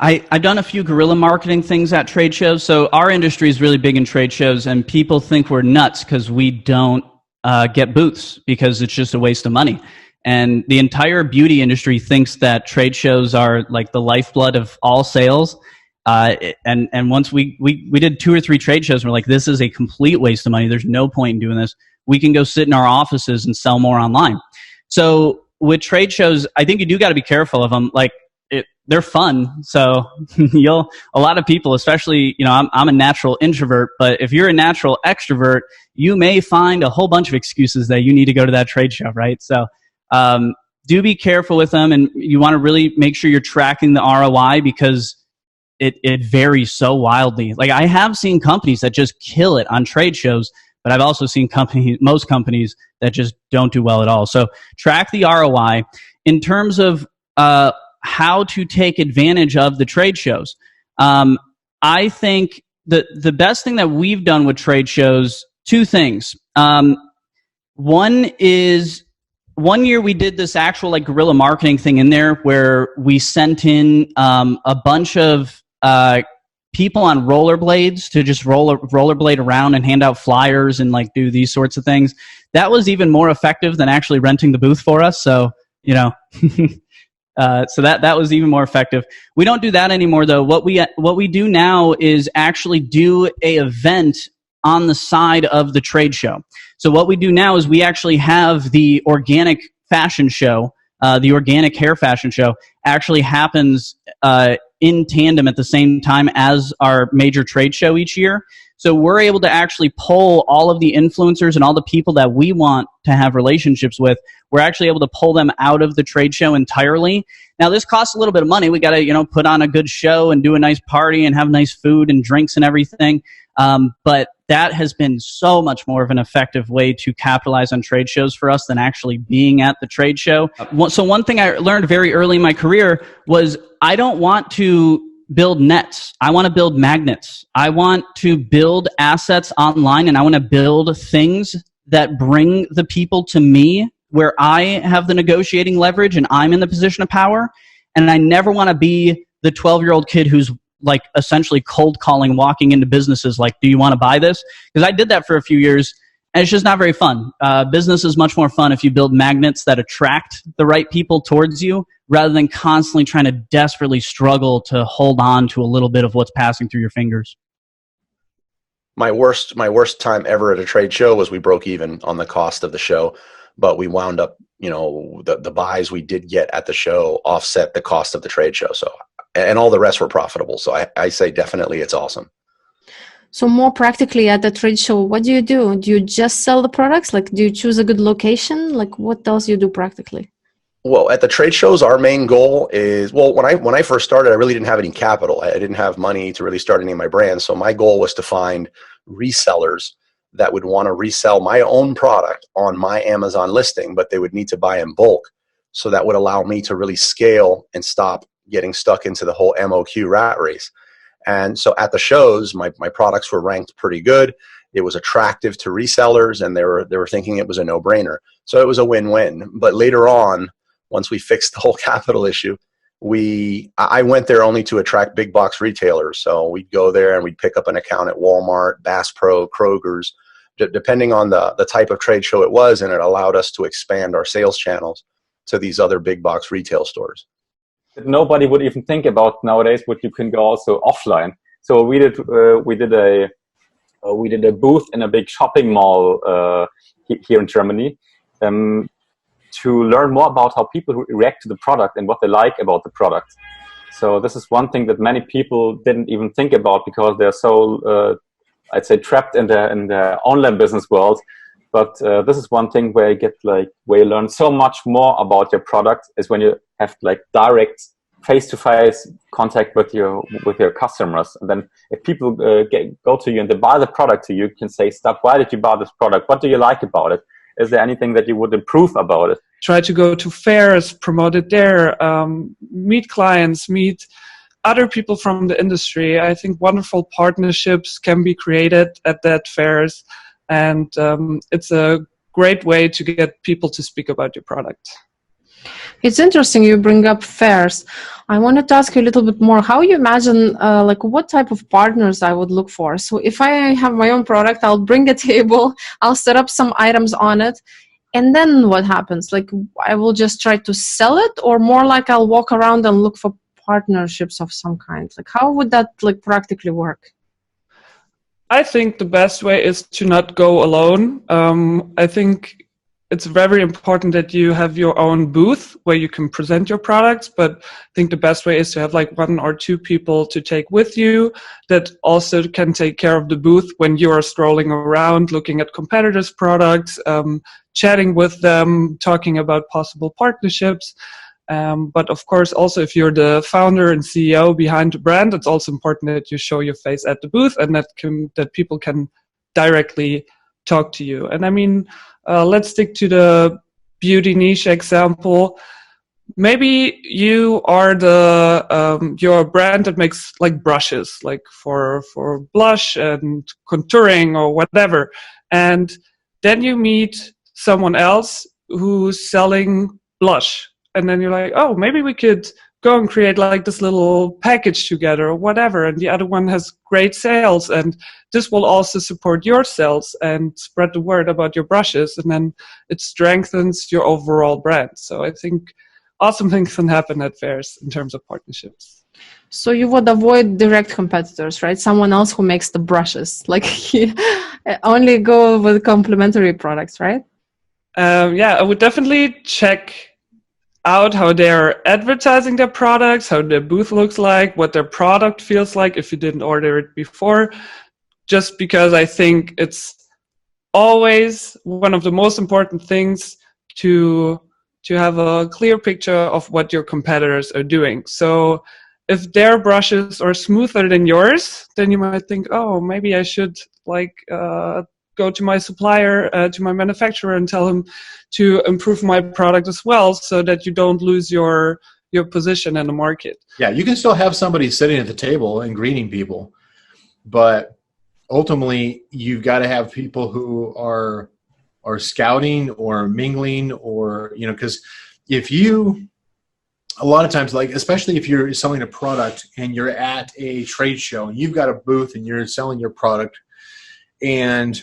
I've done a few guerrilla marketing things at trade shows. So our industry is really big in trade shows, and people think we're nuts because we don't get booths because it's just a waste of money. And the entire beauty industry thinks that trade shows are like the lifeblood of all sales. And once we did 2 or 3 trade shows, and we're like, this is a complete waste of money. There's no point in doing this. We can go sit in our offices and sell more online. So with trade shows, I think you do got to be careful of them. Like they're fun. So a lot of people, especially, I'm a natural introvert, but if you're a natural extrovert, you may find a whole bunch of excuses that you need to go to that trade show, right? So do be careful with them, and you want to really make sure you're tracking the ROI because it varies so wildly. Like I have seen companies that just kill it on trade shows, but I've also seen most companies that just don't do well at all. So track the ROI. In terms of how to take advantage of the trade shows, I think the best thing that we've done with trade shows, 2 things. One is, one year we did this actual like guerrilla marketing thing in there where we sent in a bunch of people on rollerblades to just rollerblade around and hand out flyers and like do these sorts of things. That was even more effective than actually renting the booth for us. So, so that was even more effective. We don't do that anymore though. What we do now is actually do a event on the side of the trade show. So what we do now is we actually have the organic fashion show, the organic hair fashion show actually happens in tandem at the same time as our major trade show each year. So we're able to actually pull all of the influencers and all the people that we want to have relationships with. We're actually able to pull them out of the trade show entirely. Now, this costs a little bit of money. We got to, put on a good show and do a nice party and have nice food and drinks and everything. But that has been so much more of an effective way to capitalize on trade shows for us than actually being at the trade show. So one thing I learned very early in my career was I don't want to build nets. I want to build magnets. I want to build assets online, and I want to build things that bring the people to me where I have the negotiating leverage and I'm in the position of power. And I never want to be the 12-year-old kid who's like essentially cold calling, walking into businesses like, do you want to buy this? Because I did that for a few years and it's just not very fun. Business is much more fun if you build magnets that attract the right people towards you rather than constantly trying to desperately struggle to hold on to a little bit of what's passing through your fingers. My worst time ever at a trade show was we broke even on the cost of the show, but we wound up, the buys we did get at the show offset the cost of the trade show. So, and all the rest were profitable. So I say definitely it's awesome. So more practically at the trade show, what do? Do you just sell the products? Like, do you choose a good location? Like, what else you do practically? Well, at the trade shows, our main goal is, when I first started, I really didn't have any capital. I didn't have money to really start any of my brands. So my goal was to find resellers that would want to resell my own product on my Amazon listing, but they would need to buy in bulk. So that would allow me to really scale and stop getting stuck into the whole MOQ rat race. And so at the shows, my products were ranked pretty good. It was attractive to resellers, and they were thinking it was a no-brainer. So it was a win-win. But later on, once we fixed the whole capital issue, I went there only to attract big box retailers. So we'd go there and we'd pick up an account at Walmart, Bass Pro, Kroger's, depending on the type of trade show it was, and it allowed us to expand our sales channels to these other big box retail stores. Nobody would even think about nowadays, but you can go also offline. So we did a booth in a big shopping mall here in Germany to learn more about how people react to the product and what they like about the product. So this is one thing that many people didn't even think about because they're so I'd say trapped in the online business world. But this is one thing where you learn so much more about your product is when you have direct face-to-face contact with your customers. And then if people go to you and they buy the product to you, you can say, "Stop, why did you buy this product? What do you like about it? Is there anything that you would improve about it?" Try to go to fairs, promote it there, meet clients, meet other people from the industry. I think wonderful partnerships can be created at that fairs. And it's a great way to get people to speak about your product. It's interesting you bring up fairs. I wanted to ask you a little bit more how you imagine, like what type of partners I would look for. So if I have my own product, I'll bring a table, I'll set up some items on it. And then what happens? Like I will just try to sell it, or more like I'll walk around and look for partnerships of some kind. Like how would that like practically work? I think the best way is to not go alone. I think it's very important that you have your own booth where you can present your products, but I think the best way is to have like 1 or 2 people to take with you that also can take care of the booth when you are strolling around, looking at competitors' products, chatting with them, talking about possible partnerships. But of course, also if you're the founder and CEO behind the brand, it's also important that you show your face at the booth and that people can directly talk to you. And I mean, let's stick to the beauty niche example. Maybe you are you're a brand that makes like brushes, like for blush and contouring or whatever. And then you meet someone else who's selling blush. And then you're like, oh, maybe we could go and create like this little package together or whatever. And the other one has great sales. And this will also support your sales and spread the word about your brushes. And then it strengthens your overall brand. So I think awesome things can happen at fairs in terms of partnerships. So you would avoid direct competitors, right? Someone else who makes the brushes, like only go with complementary products, right? Yeah, I would definitely check out how they're advertising their products, how their booth looks like, what their product feels like if you didn't order it before, just because I think it's always one of the most important things to have a clear picture of what your competitors are doing. So if their brushes are smoother than yours, then you might think, oh, maybe I should go to my supplier, to my manufacturer and tell him to improve my product as well so that you don't lose your position in the market. Yeah, you can still have somebody sitting at the table and greeting people, but ultimately you've got to have people who are scouting or mingling, or, you know, because a lot of times, like, especially if you're selling a product and you're at a trade show and you've got a booth and you're selling your product and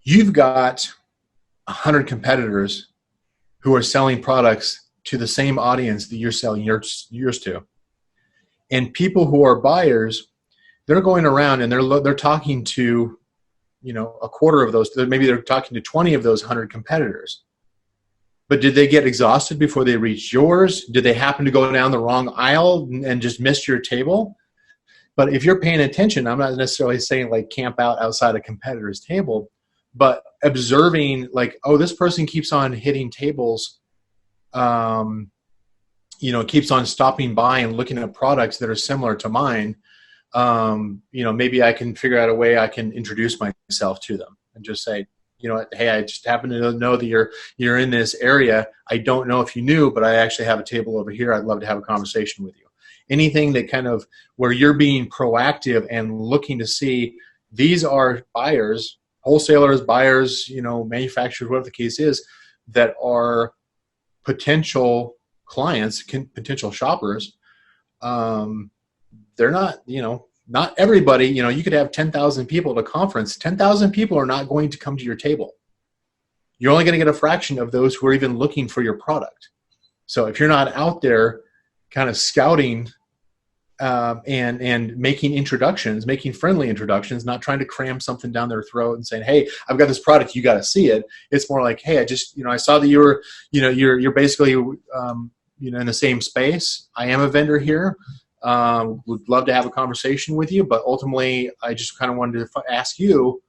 you've got 100 competitors who are selling products to the same audience that you're selling yours to. And people who are buyers, they're going around and they're talking to, you know, a quarter of those, maybe they're talking to 20 of those 100 competitors. But did they get exhausted before they reached yours? Did they happen to go down the wrong aisle and just miss your table? But if you're paying attention, I'm not necessarily saying like camp out outside a competitor's table, but observing like, oh, this person keeps on hitting tables, you know, keeps on stopping by and looking at products that are similar to mine. You know, maybe I can figure out a way I can introduce myself to them and just say, you know, hey, I just happen to know that you're in this area. I don't know if you knew, but I actually have a table over here. I'd love to have a conversation with you. Anything that kind of where you're being proactive and looking to see these are buyers, wholesalers, buyers, you know, manufacturers, whatever the case is, that are potential clients, potential shoppers. They're not, you know, not everybody, you know, you could have 10,000 people at a conference. 10,000 people are not going to come to your table. You're only going to get a fraction of those who are even looking for your product. So if you're not out there kind of scouting and making introductions, making friendly introductions, not trying to cram something down their throat and saying, hey, I've got this product, you got to see it. It's more like, hey, I just, you know, I saw that you're basically, you know, in the same space. I am a vendor here. Would love to have a conversation with you, but ultimately I just kind of wanted to ask you,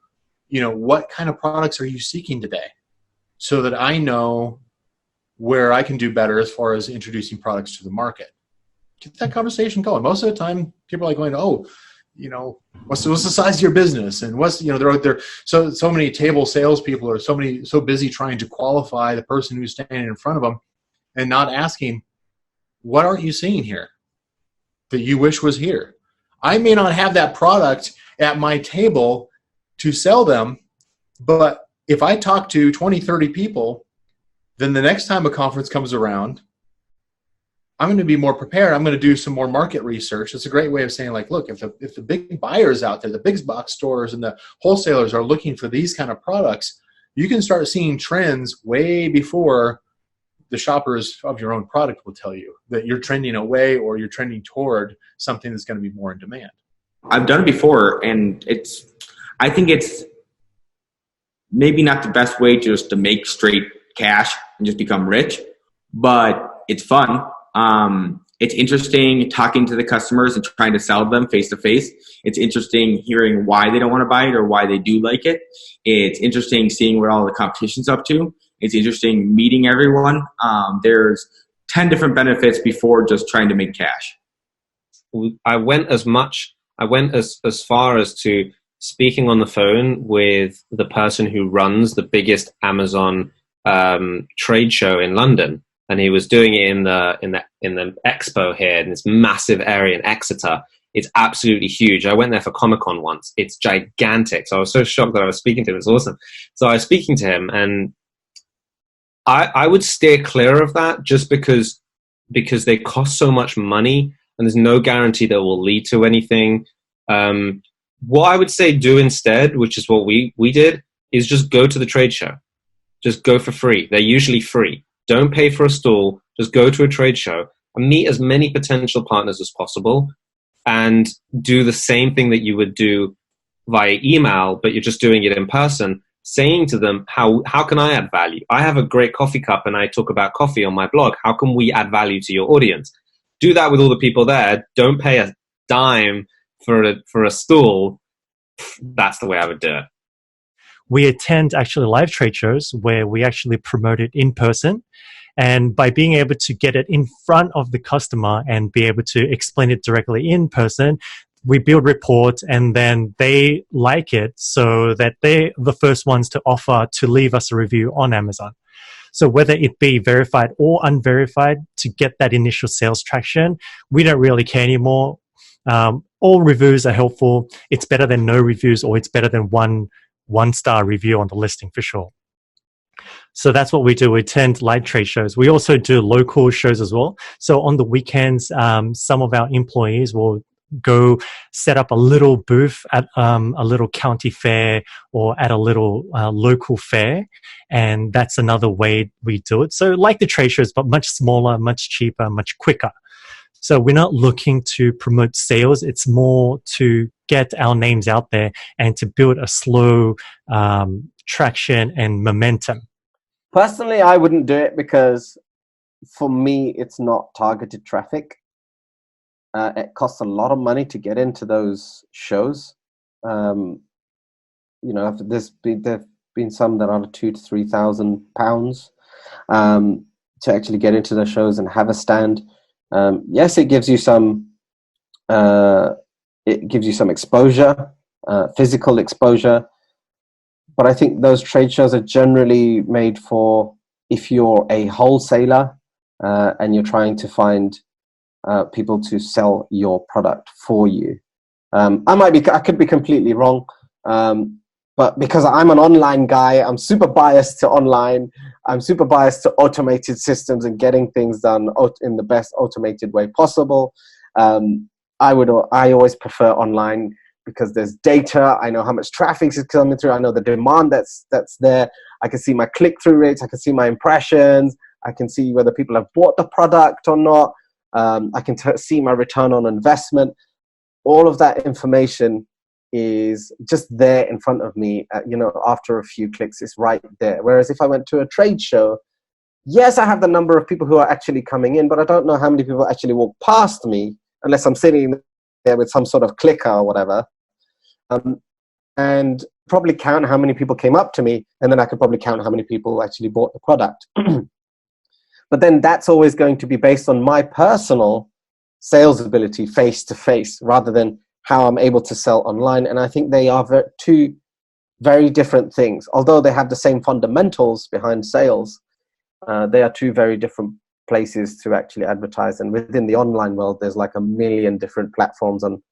you know, what kind of products are you seeking today so that I know where I can do better as far as introducing products to the market. Get that conversation going. Most of the time people are like going, oh, you know, what's the size of your business? And what's, you know, they're out there. So many table salespeople are so busy trying to qualify the person who's standing in front of them and not asking, what aren't you seeing here that you wish was here? I may not have that product at my table to sell them, but if I talk to 20, 30 people then the next time a conference comes around, I'm going to be more prepared. I'm going to do some more market research. It's a great way of saying, like, look, if the big buyers out there, the big box stores and the wholesalers are looking for these kind of products, you can start seeing trends way before the shoppers of your own product will tell you that you're trending away or you're trending toward something that's going to be more in demand. I've done it before, and I think it's maybe not the best way just to make straight cash and just become rich, but it's fun. It's interesting talking to the customers and trying to sell them face to face. It's interesting hearing why they don't want to buy it or why they do like it. It's interesting seeing what all the competition's up to. It's interesting meeting everyone. There's 10 different benefits before just trying to make cash. I went as far as to speaking on the phone with the person who runs the biggest Amazon trade show in London. And he was doing it in the expo here in this massive area in Exeter. It's absolutely huge. I went there for Comic-Con once. It's gigantic. So I was so shocked that I was speaking to him. It was awesome. So I was speaking to him, and I would steer clear of that just because they cost so much money and there's no guarantee that will lead to anything. What I would say do instead, which is what we did, is just go to the trade show. Just go for free. They're usually free. Don't pay for a stall. Just go to a trade show and meet as many potential partners as possible and do the same thing that you would do via email, but you're just doing it in person, saying to them, how can I add value? I have a great coffee cup and I talk about coffee on my blog. How can we add value to your audience? Do that with all the people there. Don't pay a dime for a stall. That's the way I would do it. We attend actually live trade shows where we actually promote it in person. And by being able to get it in front of the customer and be able to explain it directly in person, we build rapport, and then they like it so that they're the first ones to offer to leave us a review on Amazon. So whether it be verified or unverified, to get that initial sales traction, we don't really care anymore. All reviews are helpful. It's better than no reviews, or it's better than one-star review on the listing for sure. So that's what we do. We attend live trade shows. We also do local shows as well. So on the weekends, some of our employees will go set up a little booth at a little county fair or at a little local fair. And that's another way we do it. So like the trade shows, but much smaller, much cheaper, much quicker. So we're not looking to promote sales. It's more to get our names out there and to build a slow traction and momentum. Personally, I wouldn't do it because for me, it's not targeted traffic. It costs a lot of money to get into those shows. There've been some that are £2,000 to £3,000 to actually get into the shows and have a stand. Yes, it gives you some exposure, physical exposure. But I think those trade shows are generally made for if you're a wholesaler and you're trying to find people to sell your product for you. I could be completely wrong, but because I'm an online guy, I'm super biased to online. I'm super biased to automated systems and getting things done in the best automated way possible. I always prefer online, because there's data. I know how much traffic is coming through. I know the demand that's there. I can see my click-through rates. I can see my impressions. I can see whether people have bought the product or not. I can see my return on investment. All of that information is just there in front of me. After a few clicks, it's right there. Whereas if I went to a trade show, yes, I have the number of people who are actually coming in, but I don't know how many people actually walk past me unless I'm sitting there with some sort of clicker or whatever, and probably count how many people came up to me, and then I could probably count how many people actually bought the product. But then that's always going to be based on my personal sales ability face to face, rather than how I'm able to sell online. And I think they are two very different things. Although they have the same fundamentals behind sales, they are two very different places to actually advertise. And within the online world, there's like a million different platforms on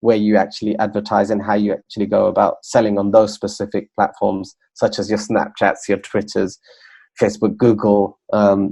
where you actually advertise and how you actually go about selling on those specific platforms, such as your Snapchats, your Twitters, Facebook, Google,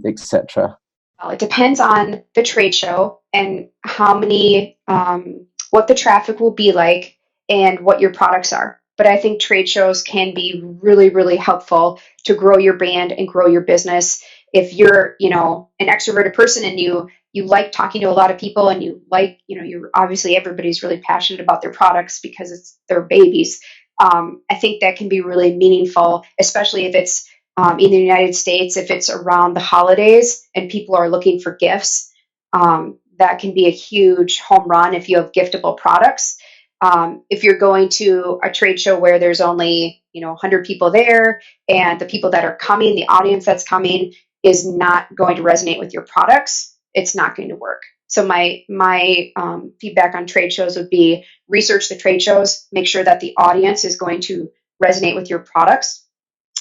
etc.? Well, it depends on the trade show and how many, what the traffic will be like and what your products are. But I think trade shows can be really, really helpful to grow your brand and grow your business. If you're, an extroverted person and you like talking to a lot of people and you like, you're obviously everybody's really passionate about their products because it's their babies. I think that can be really meaningful, especially if it's in the United States, if it's around the holidays and people are looking for gifts. That can be a huge home run if you have giftable products. If you're going to a trade show where there's only 100 people there and the people that are coming, the audience that's coming is not going to resonate with your products, it's not going to work. So my feedback on trade shows would be research the trade shows, make sure that the audience is going to resonate with your products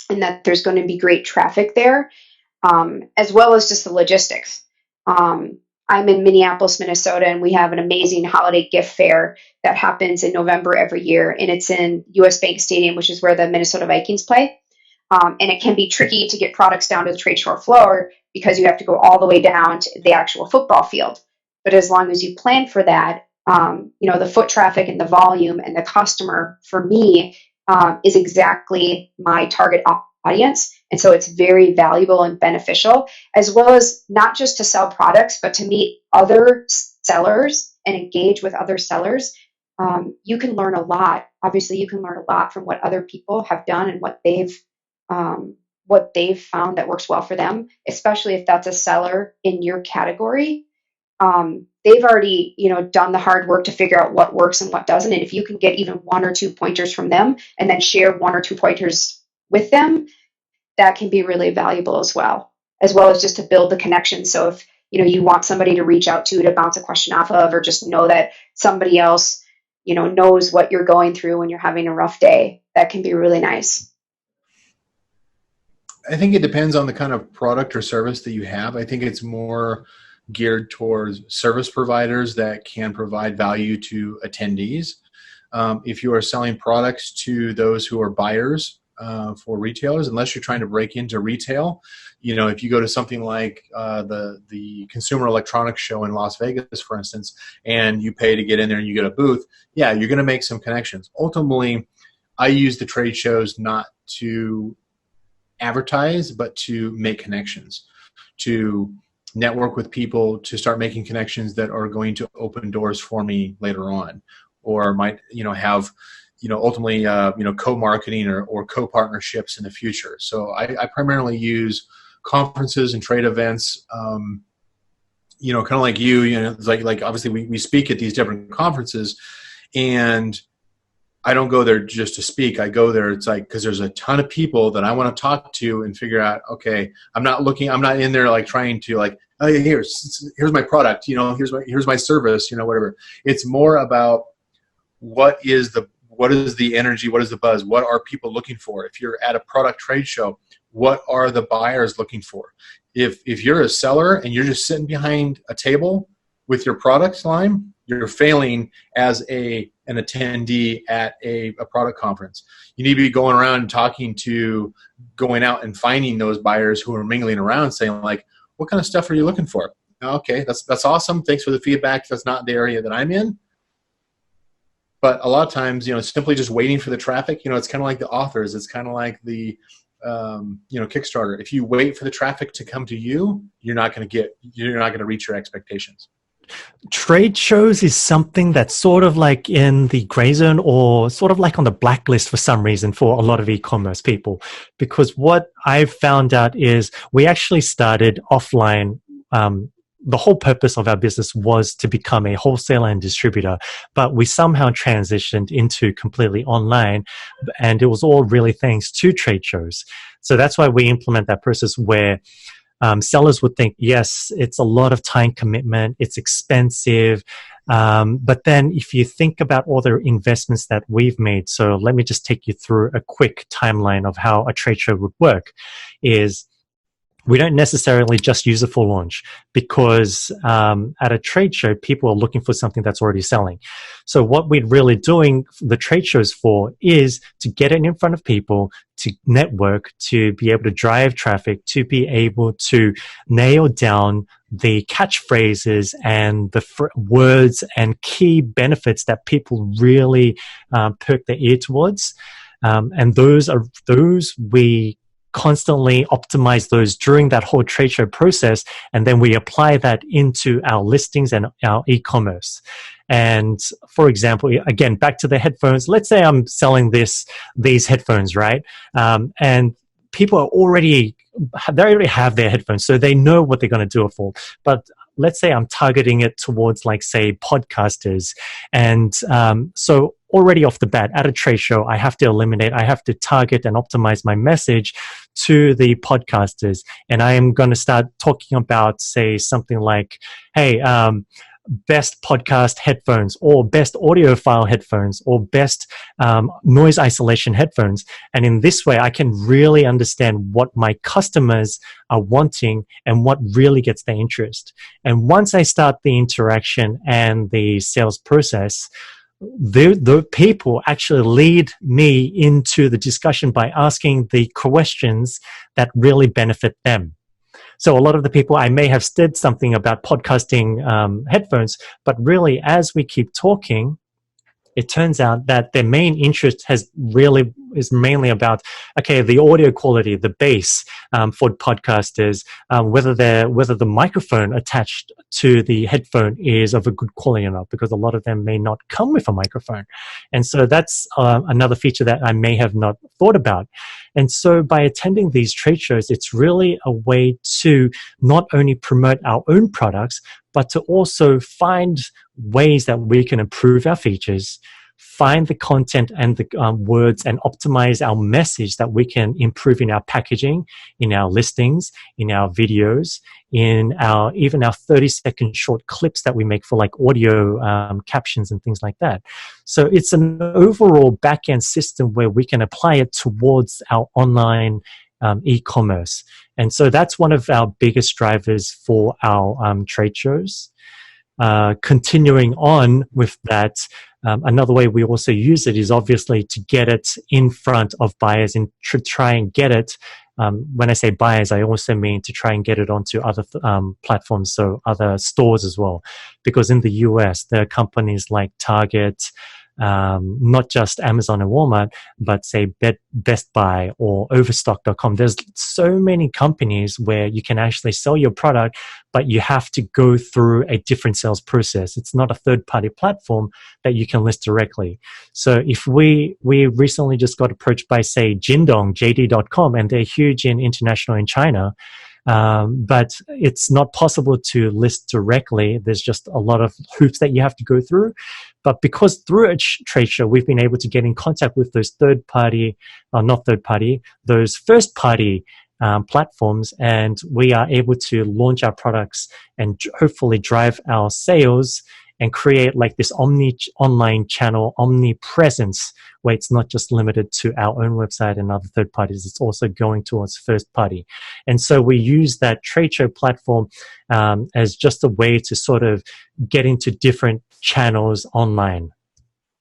and that there's going to be great traffic there, as well as just the logistics. I'm in Minneapolis, Minnesota, and we have an amazing holiday gift fair that happens in November every year, and it's in US Bank Stadium, which is where the Minnesota Vikings play. And it can be tricky to get products down to the trade show floor because you have to go all the way down to the actual football field. But as long as you plan for that, the foot traffic and the volume and the customer, for me, is exactly my target audience. And so it's very valuable and beneficial, as well as not just to sell products, but to meet other sellers and engage with other sellers. You can learn a lot. Obviously, you can learn a lot from what other people have done and what they've found that works well for them, especially if that's a seller in your category. They've already, done the hard work to figure out what works and what doesn't. And if you can get even 1 or 2 pointers from them and then share 1 or 2 pointers with them, that can be really valuable as well as just to build the connection. So if, you want somebody to reach out to bounce a question off of, or just know that somebody else, knows what you're going through when you're having a rough day, that can be really nice. I think it depends on the kind of product or service that you have. I think it's more geared towards service providers that can provide value to attendees. If you are selling products to those who are buyers for retailers, unless you're trying to break into retail, if you go to something like the Consumer Electronics Show in Las Vegas, for instance, and you pay to get in there and you get a booth, yeah, you're going to make some connections. Ultimately, I use the trade shows not to advertise, but to make connections, to network with people, to start making connections that are going to open doors for me later on, or might have ultimately co-marketing or co-partnerships in the future. So I primarily use conferences and trade events. Kind of like it's like obviously we speak at these different conferences, and I don't go there just to speak. I go there, it's like, because there's a ton of people that I want to talk to and figure out, okay, I'm not in there like trying to like, oh, here's my product, here's my service, whatever. It's more about what is the energy, what is the buzz, what are people looking for? If you're at a product trade show, what are the buyers looking for? If you're a seller and you're just sitting behind a table with your product line, you're failing as an attendee at a product conference. You need to be going around and going out and finding those buyers who are mingling around, saying like, what kind of stuff are you looking for? Okay, that's awesome. Thanks for the feedback. That's not the area that I'm in. But a lot of times, simply just waiting for the traffic, it's kind of like the authors. It's kind of like the, Kickstarter. If you wait for the traffic to come to you, you're not going to reach your expectations. Trade shows is something that's sort of like in the gray zone or sort of like on the blacklist for some reason for a lot of e-commerce people. Because what I've found out is we actually started offline. The whole purpose of our business was to become a wholesaler and distributor, but we somehow transitioned into completely online, and it was all really thanks to trade shows. So that's why we implement that process where sellers would think, yes, it's a lot of time commitment, it's expensive, but then if you think about all the investments that we've made, so let me just take you through a quick timeline of how a trade show would work, is we don't necessarily just use it for launch, because at a trade show, people are looking for something that's already selling. So what we're really doing the trade shows for is to get it in front of people, to network, to be able to drive traffic, to be able to nail down the catchphrases and the words and key benefits that people really perk their ear towards. And those we constantly optimize those during that whole trade show process, and then we apply that into our listings and our e-commerce. And for example, again, back to the headphones, let's say I'm selling these headphones, right? And people they already have their headphones, so they know what they're going to do it for. But let's say I'm targeting it towards, like, say, podcasters. And so already off the bat, at a trade show, I have to target and optimize my message to the podcasters. And I am going to start talking about, say, something like, hey, best podcast headphones, or best audiophile headphones, or best noise isolation headphones. And in this way, I can really understand what my customers are wanting and what really gets their interest. And once I start the interaction and the sales process, the people actually lead me into the discussion by asking the questions that really benefit them. So a lot of the people, I may have said something about podcasting headphones, but really, as we keep talking, it turns out that their main interest is mainly about, okay, the audio quality, the bass for podcasters, whether the microphone attached to the headphone is of a good quality or not, because a lot of them may not come with a microphone. And so that's another feature that I may have not thought about. And so by attending these trade shows, it's really a way to not only promote our own products, but to also find ways that we can improve our features, find the content and the words, and optimize our message that we can improve in our packaging, in our listings, in our videos, in even our 30-second short clips that we make for, like, audio captions and things like that. So it's an overall back-end system where we can apply it towards our online e-commerce. And so that's one of our biggest drivers for our trade shows. Continuing on with that, another way we also use it is obviously to get it in front of buyers and to try and get it. When I say buyers, I also mean to try and get it onto other platforms, so other stores as well. Because in the US, there are companies like Target, not just Amazon and Walmart, but say Best Buy or Overstock.com. There's so many companies where you can actually sell your product, but you have to go through a different sales process. It's not a third-party platform that you can list directly. So if we recently just got approached by, say, Jingdong, JD.com, and they're huge international in China, but it's not possible to list directly. There's just a lot of hoops that you have to go through. But because through a trade show, we've been able to get in contact with those those first-party platforms, and we are able to launch our products and hopefully drive our sales and create, like, this online channel, omnipresence, where it's not just limited to our own website and other third parties. It's also going towards first party. And so we use that trade show platform as just a way to sort of get into different channels online.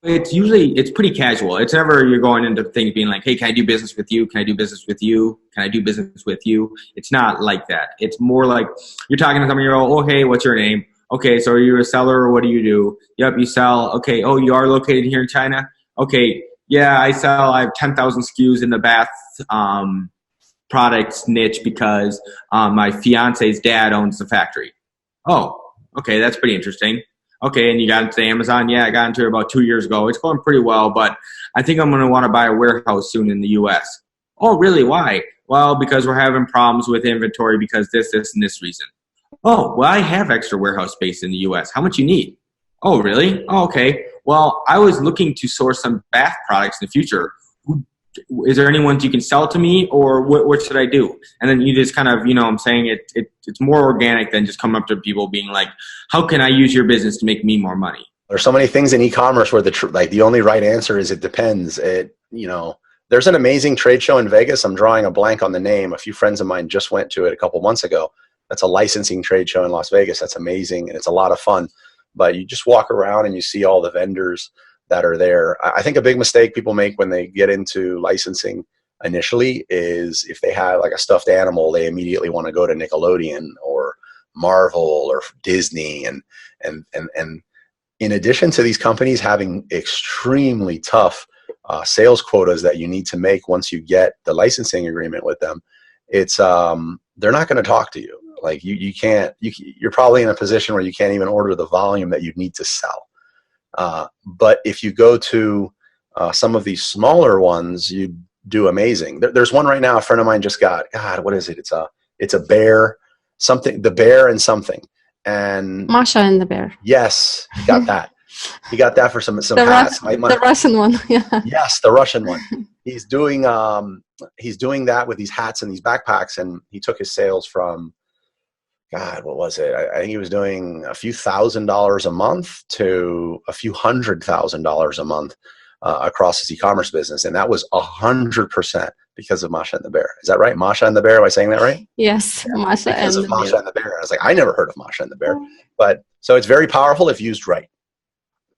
It's pretty casual. It's never you're going into things being like, hey, can I do business with you? Can I do business with you? Can I do business with you? It's not like that. It's more like you're talking to somebody, you're all, oh, hey, what's your name? Okay, so are you a seller or what do you do? Yep, you sell. Okay, oh, you are located here in China? Okay, yeah, I sell. I have 10,000 SKUs in the bath products niche because my fiance's dad owns the factory. Oh, okay, that's pretty interesting. Okay, and you got into Amazon? Yeah, I got into it about 2 years ago. It's going pretty well, but I think I'm going to want to buy a warehouse soon in the U.S. Oh, really? Why? Well, because we're having problems with inventory because this, and this reason. Oh, well, I have extra warehouse space in the U.S. How much you need? Oh, really? Oh, okay. Well, I was looking to source some bath products in the future. Is there anyone you can sell to me, or what should I do? And then you just kind of, you know what I'm saying, it's more organic than just coming up to people being like, how can I use your business to make me more money? There's so many things in e-commerce where the only right answer is it depends. There's there's an amazing trade show in Vegas. I'm drawing a blank on the name. A few friends of mine just went to it a couple months ago. That's a licensing trade show in Las Vegas. That's amazing, and it's a lot of fun. But you just walk around and you see all the vendors that are there. I think a big mistake people make when they get into licensing initially is if they have like a stuffed animal, they immediately want to go to Nickelodeon or Marvel or Disney. And in addition to these companies having extremely tough sales quotas that you need to make once you get the licensing agreement with them, it's they're not going to talk to you. Like you're probably in a position where you can't even order the volume that you need to sell. But if you go to some of these smaller ones, you do amazing. There's one right now. A friend of mine just got. God, what is it? It's a bear. Something. The bear and something. And Masha and the bear. Yes, he got that. He got that for some hats. The Russian one. Yeah. Yes, the Russian one. He's doing that with these hats and these backpacks, and he took his sales from. God, what was it? I think he was doing a few $1,000s a month to a few $100,000 a month across his e-commerce business. And that was 100% because of Masha and the Bear. Is that right? Masha and the Bear? Am I saying that right? Yes, yeah, Masha and the Bear. I was like, I never heard of Masha and the Bear. But so it's very powerful if used right.